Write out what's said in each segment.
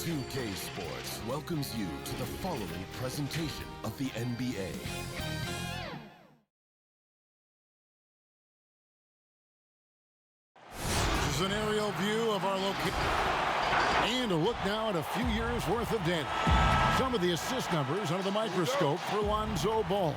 2K Sports welcomes you to the following presentation of the NBA. This is an aerial view of our location. And a look now at a few years worth of data. Some of the assist numbers under the microscope for Lonzo Ball.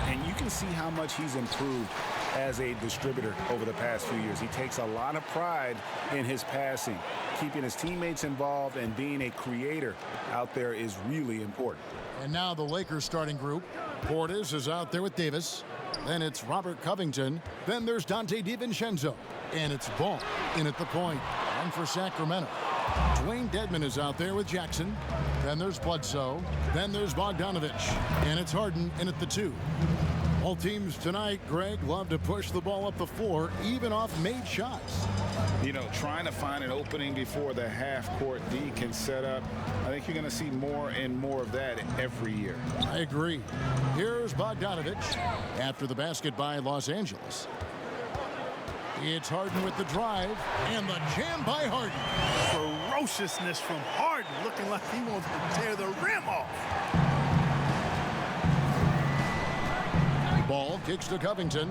And you can see how much he's improved as a distributor over the past few years. He takes a lot of pride in his passing. Keeping his teammates involved and being a creator out there is really important. And now the Lakers starting group. Portis is out there with Davis. Then it's Robert Covington. Then there's Dante DiVincenzo. And it's Ball in at the point. And for Sacramento, Dwayne Dedmon is out there with Jackson. Then there's Bledsoe. Then there's Bogdanovich. And it's Harden in at the 2. All teams tonight, Greg, love to push the ball up the floor, even off made shots. You know, trying to find an opening before the half-court D can set up. I think you're going to see more and more of that every year. I agree. Here's Bogdanovich after the basket by Los Angeles. It's Harden with the drive, and the jam by Harden. Ferociousness from Harden, looking like he wants to tear the rim off. Ball kicks to Covington.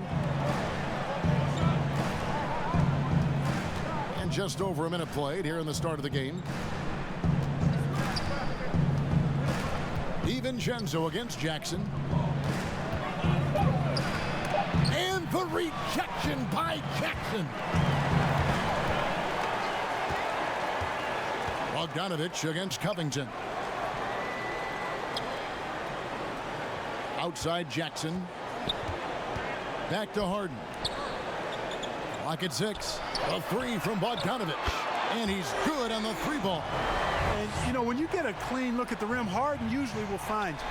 And just over a minute played here in the start of the game. DiVincenzo against Jackson. And the rejection by Jackson. Bogdanovich against Covington. Outside Jackson. Back to Harden. Clock at 6. A 3 from Bogdanovich. And he's good on the 3 ball. And, you know, when you get a clean look at the rim, Harden usually will find you.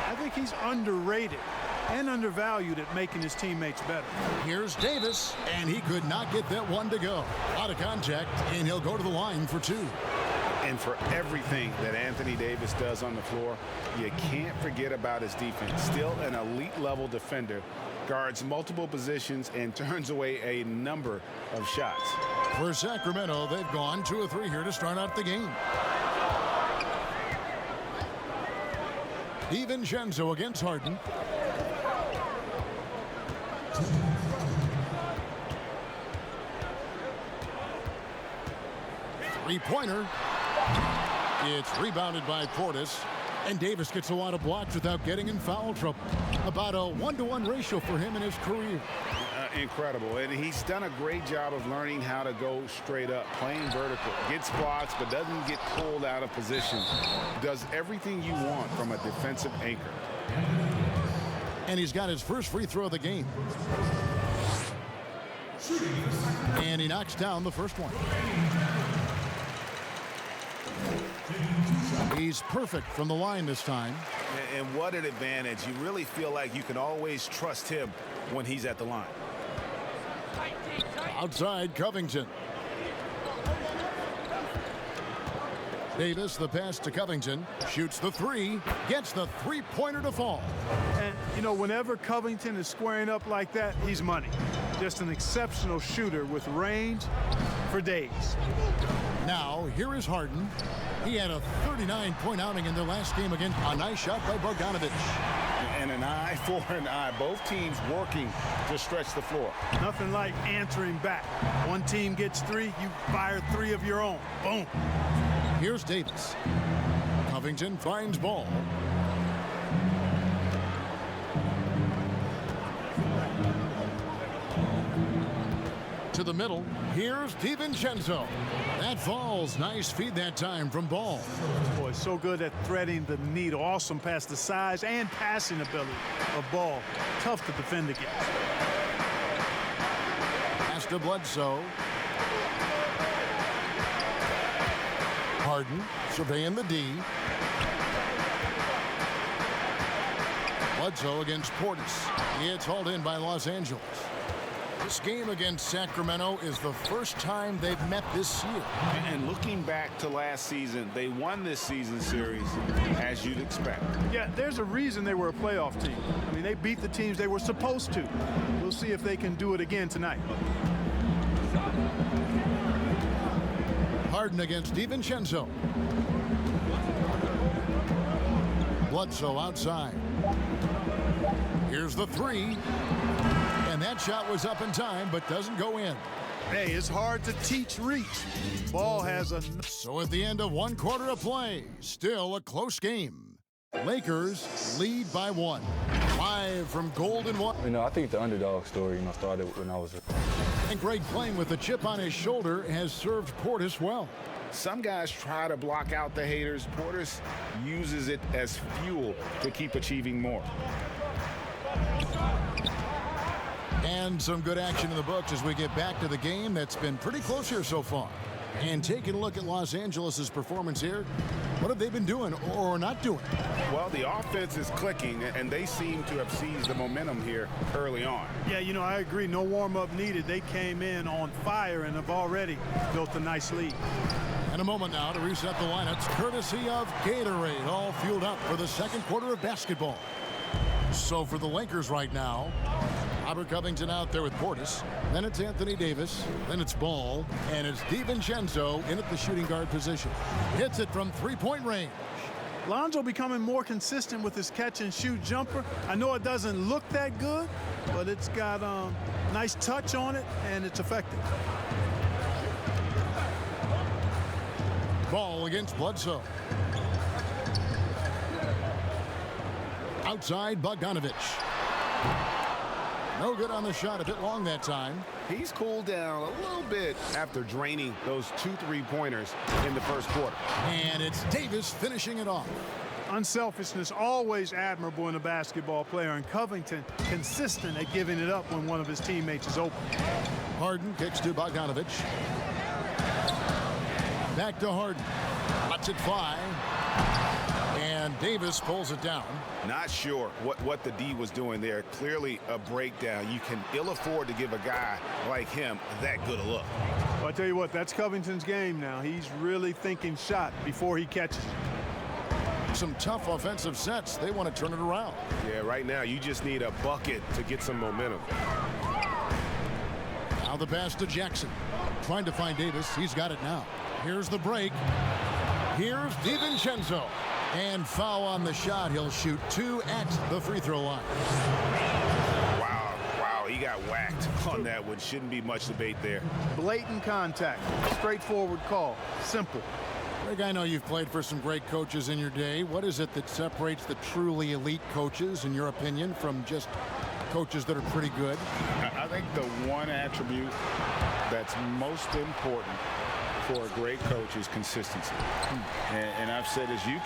I think he's underrated and undervalued at making his teammates better. Here's Davis, and he could not get that one to go. Out of contact, and he'll go to the line for 2. And for everything that Anthony Davis does on the floor, you can't forget about his defense. Still an elite-level defender. Guards multiple positions and turns away a number of shots. For Sacramento, they've gone 2 of 3 here to start out the game. DiVincenzo against Harden. Three-pointer. It's rebounded by Portis. And Davis gets a lot of blocks without getting in foul trouble. About a 1-to-1 ratio for him in his career. Incredible. And he's done a great job of learning how to go straight up, playing vertical. Gets blocks, but doesn't get pulled out of position. Does everything you want from a defensive anchor. And he's got his first free throw of the game. And he knocks down the first one. He's perfect from the line this time. And what an advantage. You really feel like you can always trust him when he's at the line. Outside Covington. Davis, the pass to Covington. Shoots the 3. Gets the 3-pointer to fall. And, you know, whenever Covington is squaring up like that, he's money. Just an exceptional shooter with range for days. Now, here is Harden. He had a 39-point outing in their last game again. A nice shot by Bogdanovich. And an eye for an eye. Both teams working to stretch the floor. Nothing like answering back. One team gets 3, you fire 3 of your own. Boom. Here's Davis. Covington finds Ball. To the middle. Here's DiVincenzo. That falls. Nice feed that time from Ball. Boy, so good at threading the needle. Awesome past the size and passing ability of Ball. Tough to defend against. Pass to Bledsoe. Harden surveying the D. Bledsoe against Portis. It's hauled in by Los Angeles. This game against Sacramento is the first time they've met this year. And looking back to last season, they won this season series as you'd expect. Yeah, there's a reason they were a playoff team. I mean, they beat the teams they were supposed to. We'll see if they can do it again tonight. Harden against DiVincenzo. Bledsoe outside. Here's the three. And that shot was up in time, but doesn't go in. Hey, it's hard to teach reach. Ball has a... So at the end of 1 quarter of play, still a close game. Lakers lead by 1. Live from Golden One. I think the underdog story, started when I was And Greg, playing with a chip on his shoulder, has served Portis well. Some guys try to block out the haters. Portis uses it as fuel to keep achieving more. And some good action in the books as we get back to the game that's been pretty close here so far. And taking a look at Los Angeles' performance here, what have they been doing or not doing? Well, the offense is clicking, and they seem to have seized the momentum here early on. Yeah, I agree. No warm-up needed. They came in on fire and have already built a nice lead. In a moment now to reset the lineups, courtesy of Gatorade, all fueled up for the second quarter of basketball. So for the Lakers right now, Robert Covington out there with Portis. Then it's Anthony Davis. Then it's Ball. And it's DiVincenzo in at the shooting guard position. Hits it from three-point range. Lonzo becoming more consistent with his catch-and-shoot jumper. I know it doesn't look that good, but it's got a nice touch on it, and it's effective. Ball against Bledsoe. Outside Bogdanovich. No good on the shot, a bit long that time. He's cooled down a little bit after draining those 2 3-pointers in the first quarter. And it's Davis finishing it off. Unselfishness always admirable in a basketball player, and Covington consistent at giving it up when one of his teammates is open. Harden kicks to Bogdanovich. Back to Harden. Lets it fly. And Davis pulls it down. Not sure what the D was doing there. Clearly a breakdown. You can ill afford to give a guy like him that good a look. Well, I tell you what, that's Covington's game now. He's really thinking shot before he catches it. Some tough offensive sets. They want to turn it around. Yeah, right now you just need a bucket to get some momentum. Now the pass to Jackson. Trying to find Davis. He's got it now. Here's the break. Here's DiVincenzo. And foul on the shot. He'll shoot 2 at the free throw line. Wow, he got whacked on that one. Shouldn't be much debate there. Blatant contact. Straightforward call. Simple. Greg, I know you've played for some great coaches in your day. What is it that separates the truly elite coaches, in your opinion, from just coaches that are pretty good? I think the one attribute that's most important for a great coach is consistency. And I've said is you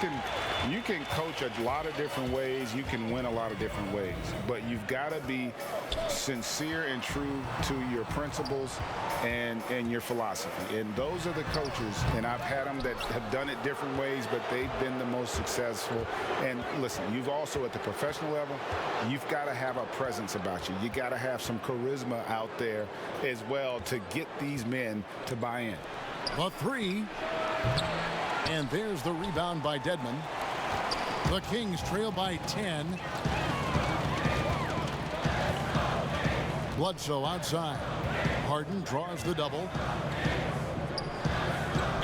can coach a lot of different ways, you can win a lot of different ways, but you've got to be sincere and true to your principles and your philosophy. And those are the coaches, and I've had them that have done it different ways, but they've been the most successful. And listen, you've also at the professional level, you've got to have a presence about you. You got to have some charisma out there as well to get these men to buy in. A three. And there's the rebound by Dedmon. The Kings trail by 10. Bledsoe outside. Harden draws the double.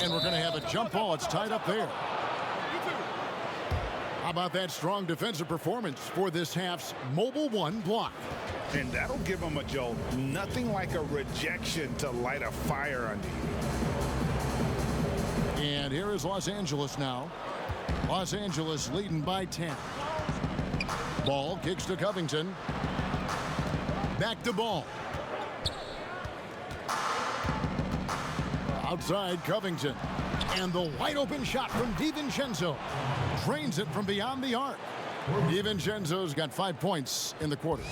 And we're going to have a jump ball. It's tied up there. How about that strong defensive performance for this half's Mobile One block? And that'll give them a jolt. Nothing like a rejection to light a fire under you. And here is Los Angeles now. Los Angeles leading by 10. Ball kicks to Covington. Back to Ball. Outside Covington. And the wide open shot from DiVincenzo. Drains it from beyond the arc. DiVincenzo's got 5 points in the quarter.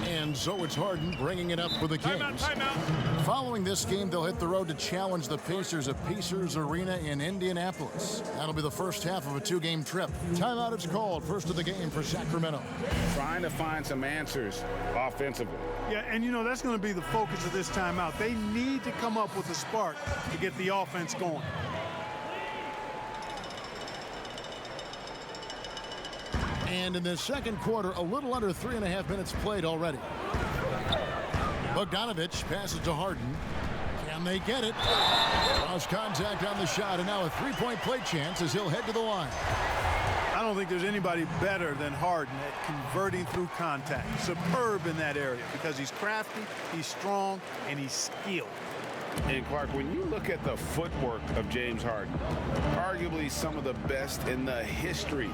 And so it's Harden bringing it up for the Kings. Timeout. Following this game, they'll hit the road to challenge the Pacers at Pacers Arena in Indianapolis. That'll be the first half of a 2-game trip. Timeout is called. First of the game for Sacramento. Trying to find some answers offensively. Yeah, and that's going to be the focus of this timeout. They need to come up with a spark to get the offense going. And in the second quarter, a little under 3.5 minutes played already. Bogdanovich passes to Harden. Can they get it? Lost contact on the shot, and now a 3-point play chance as he'll head to the line. I don't think there's anybody better than Harden at converting through contact. Superb in that area because he's crafty, he's strong, and he's skilled. And Clark, when you look at the footwork of James Harden, arguably some of the best in the history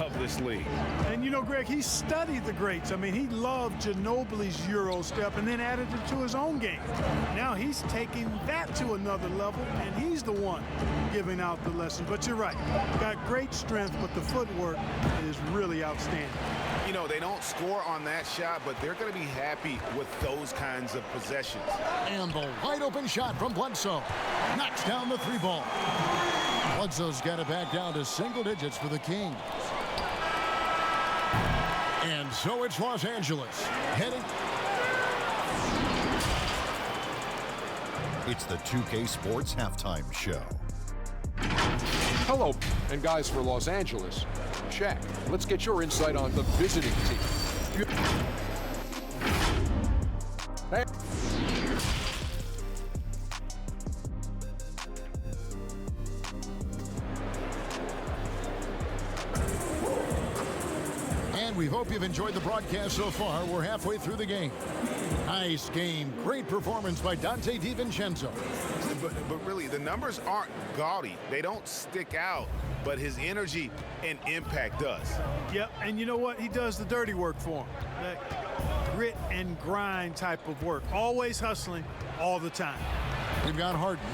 of this league. And you know, Greg, he studied the greats. I mean, he loved Ginobili's Euro step and then added it to his own game. Now he's taking that to another level, and he's the one giving out the lessons. But you're right, got great strength, but the footwork is really outstanding. You know, they don't score on that shot, but they're going to be happy with those kinds of possessions. And the wide open shot from Bledsoe. Knocks down the three ball. Bledsoe's got it back down to single digits for the Kings. And so it's Los Angeles heading. It's the 2K Sports Halftime Show. Hello, and guys for Los Angeles. Shaq, let's get your insight on the visiting team. Hey. And we hope you've enjoyed the broadcast so far. We're halfway through the game. Nice game. Great performance by Donte DiVincenzo. But really, the numbers aren't gaudy. They don't stick out, but his energy and impact does. Yep, and you know what? He does the dirty work for him. That grit and grind type of work. Always hustling all the time. We've got Harden.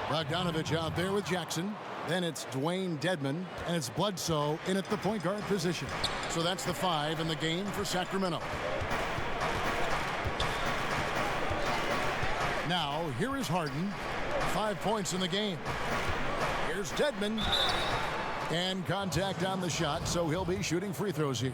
Bogdanovich out there with Jackson. Then it's Dwayne Dedmon, and it's Bledsoe in at the point guard position. So that's the 5 in the game for Sacramento. Now, here is Harden. 5 points in the game. Here's Dedmon. And contact on the shot, so he'll be shooting free throws here.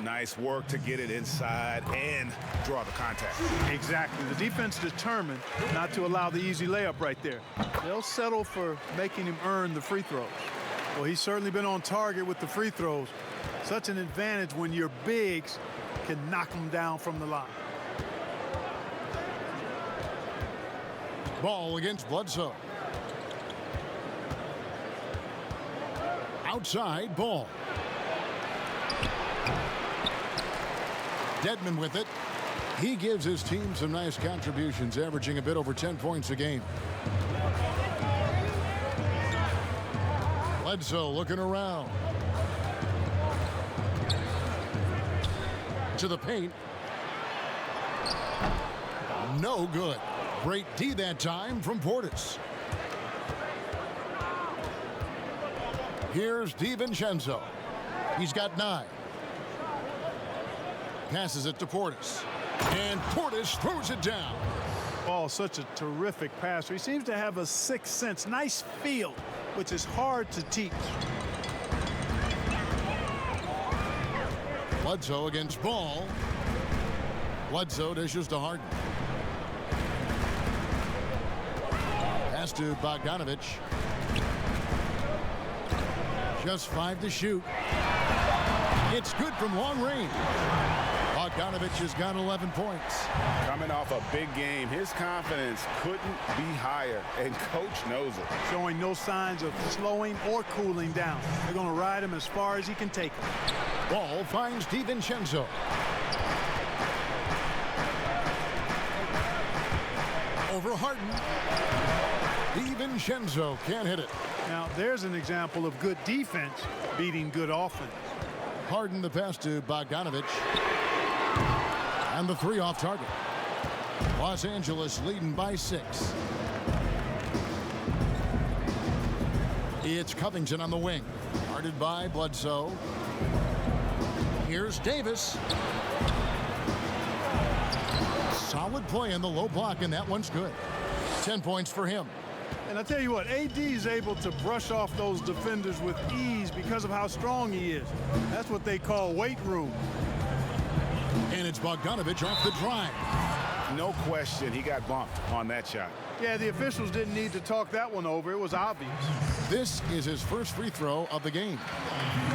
Nice work to get it inside and draw the contact. Exactly. The defense determined not to allow the easy layup right there. They'll settle for making him earn the free throws. Well, he's certainly been on target with the free throws. Such an advantage when your bigs can knock them down from the line. Ball against Bledsoe. Outside ball. Dedmon with it. He gives his team some nice contributions, averaging a bit over 10 points a game. Bledsoe looking around. To the paint. No good. Great D that time from Portis. Here's DiVincenzo. He's got 9. Passes it to Portis. And Portis throws it down. Oh, such a terrific passer. He seems to have a sixth sense. Nice feel, which is hard to teach. Bledsoe against Ball. Bledsoe dishes to Harden. Pass to Bogdanovich. Just 5 to shoot. It's good from long range. Bogdanovich has got 11 points. Coming off a big game, his confidence couldn't be higher, and coach knows it. Showing no signs of slowing or cooling down. They're going to ride him as far as he can take him. Ball finds DiVincenzo. Over Harden. DiVincenzo can't hit it. Now, there's an example of good defense beating good offense. Harden the pass to Bogdanovich. And the 3 off target. Los Angeles leading by 6. It's Covington on the wing. Guarded by Bledsoe. Here's Davis. Solid play in the low block, and that one's good. 10 points for him. And I tell you what, AD is able to brush off those defenders with ease because of how strong he is. That's what they call weight room. And it's Bogdanovich off the drive. No question, he got bumped on that shot. Yeah, the officials didn't need to talk that one over. It was obvious. This is his first free throw of the game.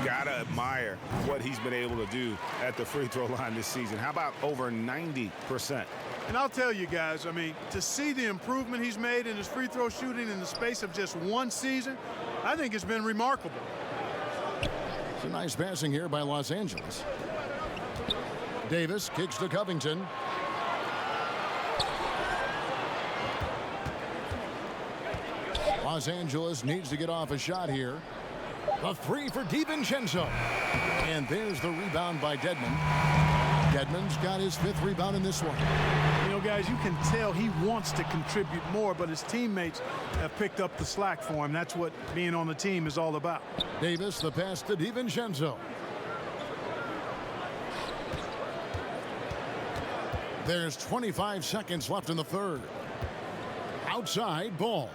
Gotta admire what he's been able to do at the free throw line this season. How about over 90%? And I'll tell you guys, I mean, to see the improvement he's made in his free throw shooting in the space of just one season, I think it's been remarkable. Some nice passing here by Los Angeles. Davis kicks to Covington. Los Angeles needs to get off a shot here. A three for DiVincenzo. And there's the rebound by Dedmon. Dedmon's got his 5th rebound in this one. You know, guys, you can tell he wants to contribute more, but his teammates have picked up the slack for him. That's what being on the team is all about. Davis, the pass to DiVincenzo. There's 25 seconds left in the 3rd. Outside ball.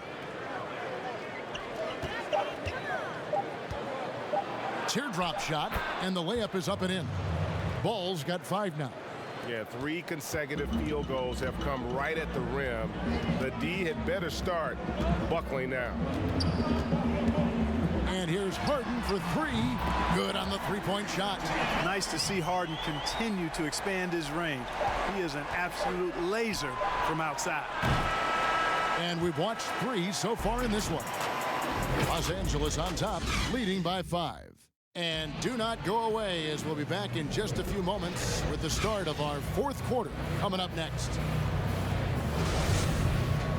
Teardrop shot, and the layup is up and in. Ball's got 5 now. Yeah, 3 consecutive field goals have come right at the rim. The D had better start buckling now. And here's Harden for 3. Good on the 3-point shot. Nice to see Harden continue to expand his range. He is an absolute laser from outside. And we've watched 3 so far in this one. Los Angeles on top, leading by 5. And do not go away, as we'll be back in just a few moments with the start of our 4th quarter coming up next.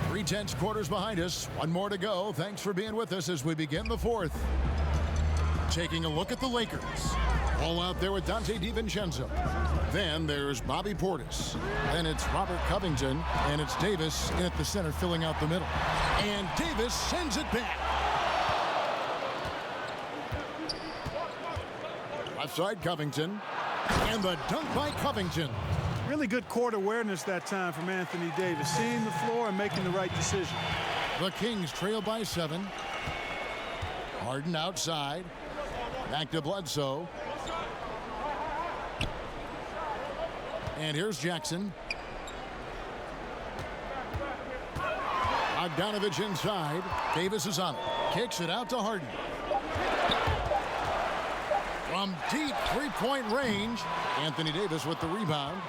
3/10 quarters behind us. 1 more to go. Thanks for being with us as we begin the 4th. Taking a look at the Lakers. All out there with Donte DiVincenzo. Then there's Bobby Portis. Then it's Robert Covington. And it's Davis in at the center filling out the middle. And Davis sends it back. Left side Covington. And the dunk by Covington. Really good court awareness that time from Anthony Davis. Seeing the floor and making the right decision. The Kings trail by 7. Harden outside. Back to Bledsoe. And here's Jackson. Bogdanovich inside. Davis is on it. Kicks it out to Harden. From deep 3-point range, Anthony Davis with the rebound.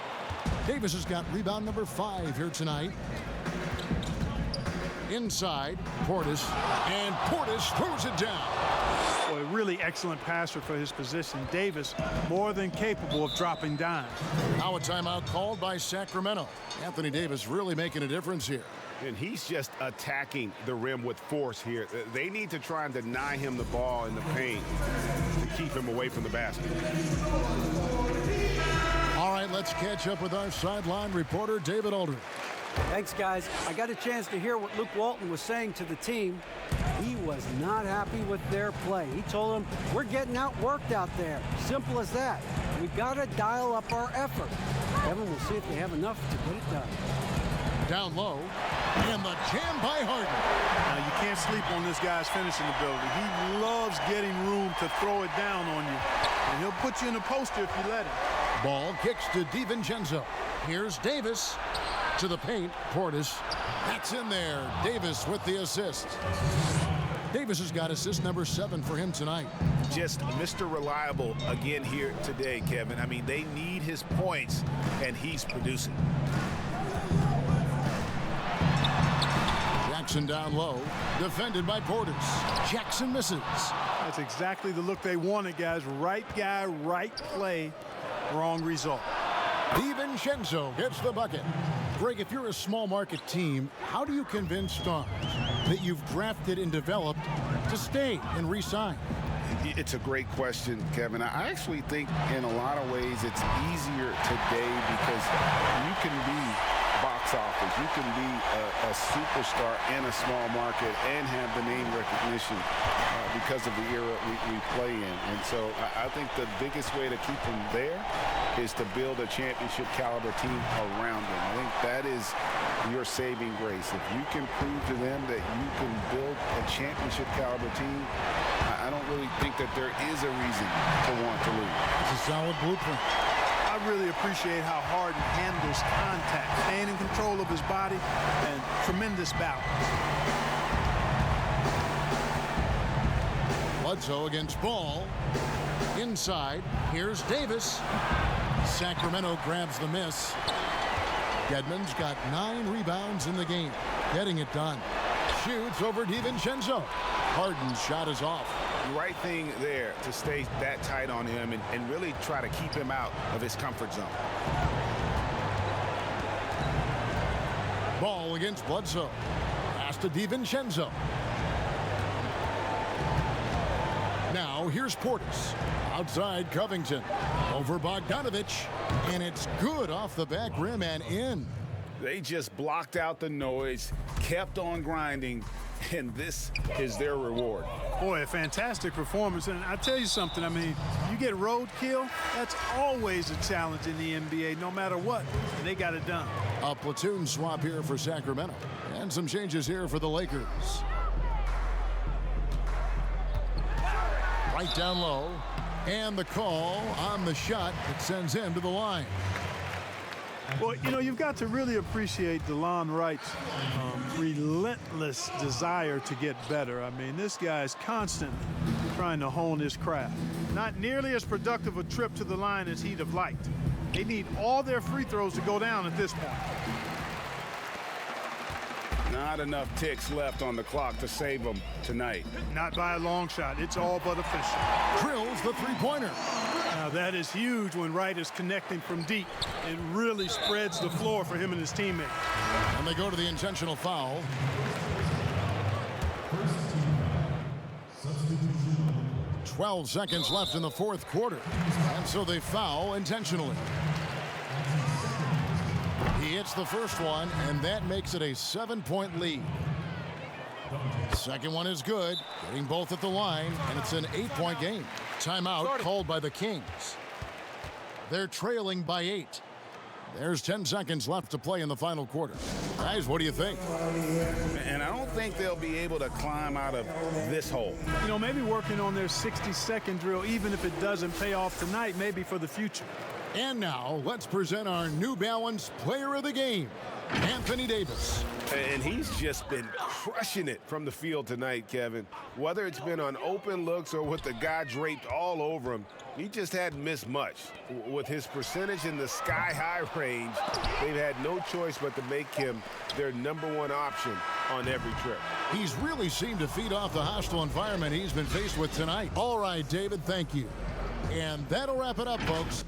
Davis has got rebound number 5 here tonight. Inside, Portis, and Portis throws it down. Boy, really excellent passer for his position. Davis more than capable of dropping dimes. Now a timeout called by Sacramento. Anthony Davis really making a difference here. And he's just attacking the rim with force here. They need to try and deny him the ball in the paint to keep him away from the basket. All right, let's catch up with our sideline reporter, David Aldridge. Thanks, guys. I got a chance to hear what Luke Walton was saying to the team. He was not happy with their play. He told them, we're getting outworked out there. Simple as that. We've got to dial up our effort. Kevin, we'll see if they have enough to get it done. Down low, and the jam by Harden. Now, you can't sleep on this guy's finishing ability. He loves getting room to throw it down on you, and he'll put you in a poster if you let him. Ball kicks to DiVincenzo. Here's Davis to the paint. Portis. That's in there. Davis with the assist. Davis has got assist number 7 for him tonight. Just Mr. Reliable again here today, Kevin. I mean, they need his points, and he's producing. Jackson down low, defended by Portis. Jackson misses. That's exactly the look they wanted, guys. Right guy, right play, wrong result. DiVincenzo gets the bucket. Greg, if you're a small market team, how do you convince stars that you've drafted and developed to stay and re-sign? It's a great question, Kevin. I actually think in a lot of ways it's easier today because you can be box office. You can be a superstar in a small market and have the name recognition because of the era we play in. And so I think the biggest way to keep them there is to build a championship caliber team around them. I think that is your saving grace. If you can prove to them that you can build a championship caliber team, I don't really think that there is a reason to want to lose. It's a solid blueprint. I really appreciate how Harden handles contact, staying in control of his body, and tremendous balance. Bledsoe against Ball. Inside, here's Davis. Sacramento grabs the miss. Dedmon's got 9 rebounds in the game, getting it done. Shoots over DiVincenzo. Harden's shot is off. right thing there to stay that tight on him and really try to keep him out of his comfort zone. Ball against Bledsoe. Pass to DiVincenzo. Now here's Portis. Outside Covington. Over Bogdanovich. And it's good off the back rim and in. They just blocked out the noise, kept on grinding, and this is their reward. Boy, a fantastic performance. And I tell you something, I mean, you get roadkill, that's always a challenge in the NBA, no matter what. And they got it done. A platoon swap here for Sacramento. And some changes here for the Lakers. Right down low. And the call on the shot that sends him to the line. Well, you know, you've got to really appreciate DeLon Wright's relentless desire to get better. I mean, this guy's constantly trying to hone his craft. Not nearly as productive a trip to the line as he'd have liked. They need all their free throws to go down at this point. Not enough ticks left on the clock to save them tonight. Not by a long shot. It's all but official. Drills the three-pointer. Now that is huge when Wright is connecting from deep. It really spreads the floor for him and his teammates. And they go to the intentional foul. 12 seconds left in the fourth quarter. And so they foul intentionally. He hits the first one, and that makes it a 7-point lead. Second one is good, getting both at the line, and it's an 8-point game. Timeout called by the Kings. They're trailing by 8. There's 10 seconds left to play in the final quarter. Guys, what do you think? And I don't think they'll be able to climb out of this hole. You know, maybe working on their 60-second drill, even if it doesn't pay off tonight, maybe for the future. And now, let's present our New Balance Player of the Game, Anthony Davis. And he's just been crushing it from the field tonight, Kevin. Whether it's been on open looks or with the guy draped all over him, he just hadn't missed much. With his percentage in the sky-high range, they've had no choice but to make him their #1 option on every trip. He's really seemed to feed off the hostile environment he's been faced with tonight. All right, David, thank you. And that'll wrap it up, folks.